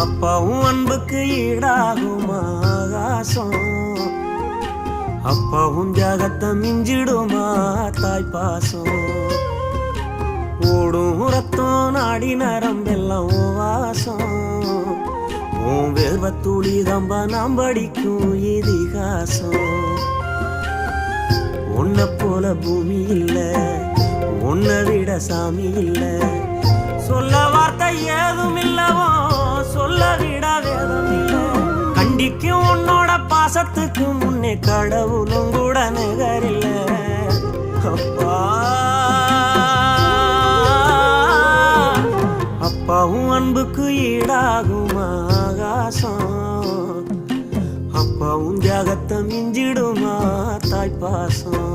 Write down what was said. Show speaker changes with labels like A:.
A: அப்பாவும் அன்புக்கு ஈடாகுமா ஆகாசம், அப்பாவும் தியாகத்தை மிஞ்சிடுமா தாய் பாசம். ஓடும் ரத்தம் நாடி நரம்பெல்லாம் வாசம், உன் வேர்வத்துளி தம்ப நாம் படிக்கும் இதிகாசம். உன்னை போல பூமி இல்ல, உன்னை விட சாமி இல்ல, சொல்ல வார்த்தை ஏதும் இல்லவோ சொல்ல விட வேதம் இல்ல. கண்டிக்கும் உன்னோட பாசத்துக்கு முன்னே கடவுளும் கூட நிகரில்ல. அப்பா அப்பாவும் அன்புக்கு ஈடாகுமா ஆகாசம், அப்பாவும் தியாகத்தை மிஞ்சிடுமா தாய் பாசம்.